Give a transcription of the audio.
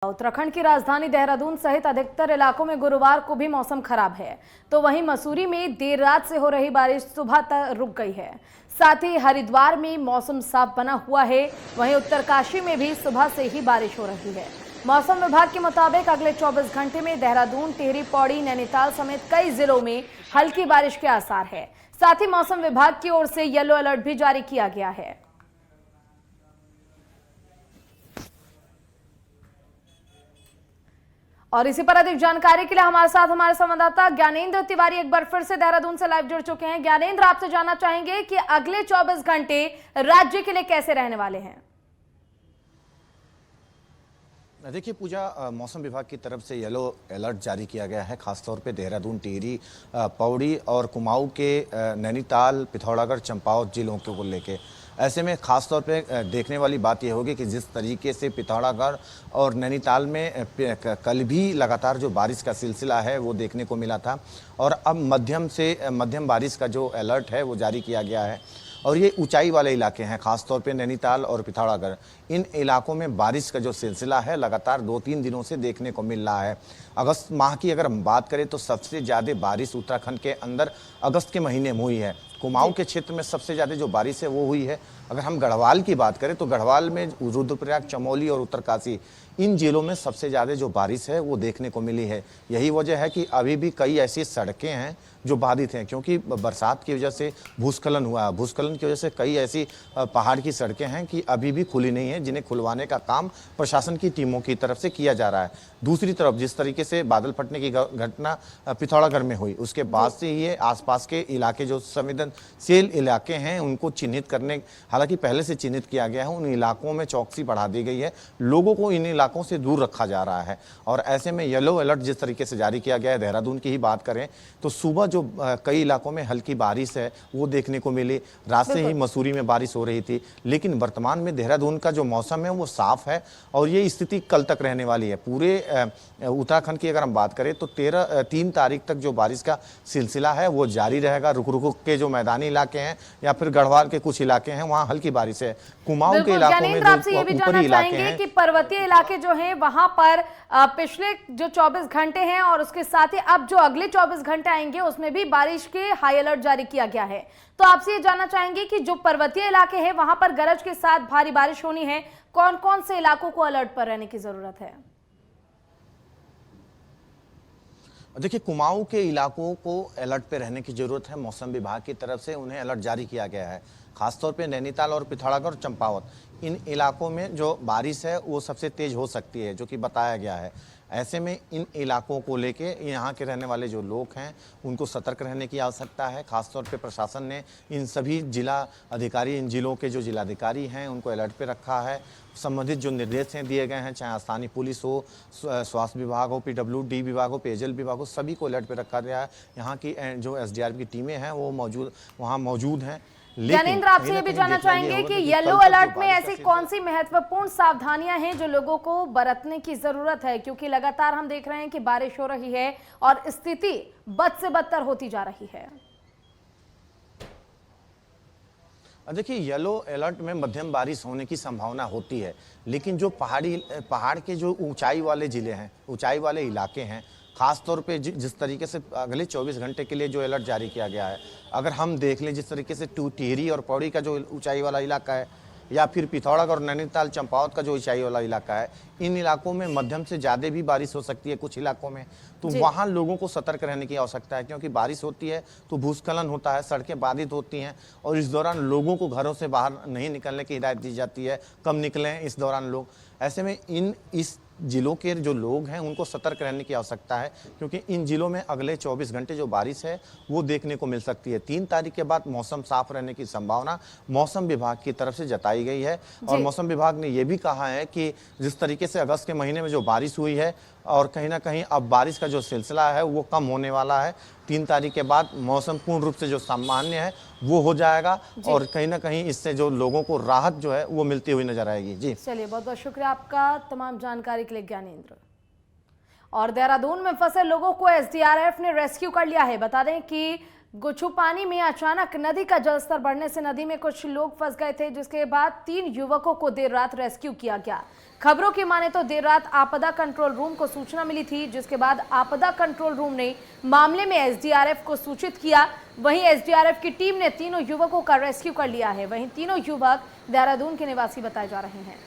उत्तराखंड की राजधानी देहरादून सहित अधिकतर इलाकों में गुरुवार को भी मौसम खराब है, तो वहीं मसूरी में देर रात से हो रही बारिश सुबह तक रुक गई है। साथ ही हरिद्वार में मौसम साफ बना हुआ है। वहीं उत्तरकाशी में भी सुबह से ही बारिश हो रही है। मौसम विभाग के मुताबिक अगले 24 घंटे में देहरादून, टिहरी, पौड़ी, नैनीताल समेत कई जिलों में हल्की बारिश के आसार है। साथ ही मौसम विभाग की ओर से येलो अलर्ट भी जारी किया गया है। और इसी पर अधिक जानकारी के लिए हमारे साथ हमारे संवाददाता ज्ञानेंद्र तिवारी एक बार फिर से देहरादून से लाइव जुड़ चुके हैं। ज्ञानेंद्र, आपसे जानना चाहेंगे कि अगले 24 घंटे राज्य के लिए कैसे रहने वाले हैं? देखिए पूजा, मौसम विभाग की तरफ से येलो अलर्ट जारी किया गया है, खासतौर पे देहरादून, टिहरी, पौड़ी और कुमाऊं के नैनीताल, पिथौरागढ़, चंपावत जिलों को लेके। ऐसे में खासतौर पे देखने वाली बात यह होगी कि जिस तरीके से पिथौरागढ़ और नैनीताल में कल भी लगातार जो बारिश का सिलसिला है वो देखने को मिला था, और अब मध्यम से मध्यम बारिश का जो अलर्ट है वो जारी किया गया है। और ये ऊंचाई वाले इलाके हैं, खासतौर पे नैनीताल और पिथौरागढ़। इन इलाकों में बारिश का जो सिलसिला है लगातार 2-3 दिनों से देखने को मिल रहा है। अगस्त माह की अगर हम बात करें तो सबसे ज़्यादा बारिश उत्तराखंड के अंदर अगस्त के महीने में हुई है। कुमाऊं के क्षेत्र में सबसे ज़्यादा जो बारिश है वो हुई है। अगर हम गढ़वाल की बात करें तो गढ़वाल में रुद्रप्रयाग, चमोली और उत्तरकाशी, इन जिलों में सबसे ज़्यादा जो बारिश है वो देखने को मिली है। यही वजह है कि अभी भी कई ऐसी सड़कें हैं जो बाधित हैं, क्योंकि बरसात की वजह से भूस्खलन हुआ। भूस्खलन की वजह से कई ऐसी पहाड़ की सड़कें हैं कि अभी भी खुली नहीं है, जिन्हें खुलवाने का काम प्रशासन की टीमों की तरफ से किया जा रहा है। दूसरी तरफ जिस तरीके से बादल फटने की घटना पिथौरागढ़ में हुई, उसके बाद से ये आसपास के इलाके जो संवेदनशील इलाके हैं उनको चिन्हित करने, हालांकि पहले से चिन्हित किया गया है, उन इलाकों में चौकसी बढ़ा दी गई है। लोगों को इन इलाकों से दूर रखा जा रहा है। और ऐसे में येलो अलर्ट जिस तरीके से जारी किया गया है, देहरादून की ही बात करें तो सुबह जो कई इलाकों में हल्की बारिश है वो देखने को मिली। रात से ही मसूरी में बारिश हो रही थी, लेकिन वर्तमान में देहरादून का जो मौसम है वो साफ है और ये स्थिति कल तक रहने वाली है। पूरे उत्तराखंड की अगर हम बात करें तो 3 तारीख तक जो बारिश का सिलसिला है वो जारी रहेगा। रुक रुक के जो मैदानी इलाके हैं या फिर गढ़वाल के कुछ इलाके हैं वहाँ हल्की बारिश है। कुमाऊं के इलाकों में जो ऊपरी इलाके हैं कि पर्वतीय इलाके जो हैं वहां पर पिछले जो 24 घंटे हैं और उसके साथ ही अब जो अगले 24 घंटे आएंगे उसमें भी बारिश के हाई अलर्ट जारी किया गया है। तो आपसे ये जानना चाहेंगे कि जो पर्वतीय इलाके हैं वहां पर गरज के साथ भारी बारिश होनी है, कौन कौन से इलाकों को अलर्ट पर रहने की जरूरत है? देखिए, कुमाऊं के इलाकों को अलर्ट पे रहने की जरूरत है। मौसम विभाग की तरफ से उन्हें अलर्ट जारी किया गया है। खासतौर पे नैनीताल और पिथौरागढ़, चंपावत, इन इलाकों में जो बारिश है वो सबसे तेज हो सकती है, जो कि बताया गया है। ऐसे में इन इलाकों को लेके यहाँ के रहने वाले जो लोग हैं उनको सतर्क रहने की आवश्यकता है। खासतौर पे प्रशासन ने इन सभी जिला अधिकारी, इन जिलों के जो जिलाधिकारी हैं उनको अलर्ट पे रखा है। संबंधित जो निर्देश हैं दिए गए हैं, चाहे स्थानीय पुलिस हो, स्वास्थ्य विभाग हो, PWD विभाग हो, पेयजल विभाग हो, सभी को अलर्ट पे रखा गया है। यहाँ की जो SDRF की टीमें हैं वो वहाँ मौजूद हैं। ज्ञानेंद्र, आपसे ये भी जानना चाहेंगे कि येलो अलर्ट में ऐसी कौन सी महत्वपूर्ण सावधानियां हैं जो लोगों को बरतने की जरूरत है, क्योंकि लगातार हम देख रहे हैं कि बारिश हो रही है और स्थिति बद से बदतर होती जा रही है। देखिए, येलो अलर्ट में मध्यम बारिश होने की संभावना होती है, लेकिन जो पहाड़ के जो ऊंचाई वाले जिले हैं, ऊंचाई वाले इलाके हैं, खास तौर पे जिस तरीके से अगले 24 घंटे के लिए जो अलर्ट जारी किया गया है, अगर हम देख लें जिस तरीके से टिहरी और पौड़ी का जो ऊंचाई वाला इलाका है, या फिर पिथौरागढ़ और नैनीताल, चंपावत का जो ऊंचाई वाला इलाका है, इन इलाकों में मध्यम से ज़्यादा भी बारिश हो सकती है कुछ इलाकों में। तो वहाँ लोगों को सतर्क रहने की आवश्यकता है, क्योंकि बारिश होती है तो भूस्खलन होता है, सड़कें बाधित होती हैं और इस दौरान लोगों को घरों से बाहर नहीं निकलने की हिदायत दी जाती है। कम निकलें इस दौरान लोग। ऐसे में इस जिलों के जो लोग हैं उनको सतर्क रहने की आवश्यकता है, क्योंकि इन जिलों में अगले 24 घंटे जो बारिश है वो देखने को मिल सकती है। 3 तारीख के बाद मौसम साफ रहने की संभावना मौसम विभाग की तरफ से जताई गई है। और मौसम विभाग ने ये भी कहा है कि जिस तरीके से अगस्त के महीने में जो बारिश हुई है और कहीं ना कहीं अब बारिश का जो सिलसिला है वो कम होने वाला है। 3 तारीख के बाद मौसम पूर्ण रूप से जो सामान्य है वो हो जाएगा और कहीं ना कहीं इससे जो लोगों को राहत जो है वो मिलती हुई नजर आएगी। जी चलिए, बहुत बहुत शुक्रिया आपका तमाम जानकारी के लिए ज्ञानेंद्र। और देहरादून में फंसे लोगों को SDRF ने रेस्क्यू कर लिया है। बता दें कि गुच्छू पानी में अचानक नदी का जलस्तर बढ़ने से नदी में कुछ लोग फंस गए थे, जिसके बाद 3 युवकों को देर रात रेस्क्यू किया गया। खबरों की माने तो देर रात आपदा कंट्रोल रूम को सूचना मिली थी, जिसके बाद आपदा कंट्रोल रूम ने मामले में एसडीआरएफ को सूचित किया। वहीं एसडीआरएफ की टीम ने तीनों युवकों का रेस्क्यू कर लिया है। वहीं तीनों युवक देहरादून के निवासी बताए जा रहे हैं।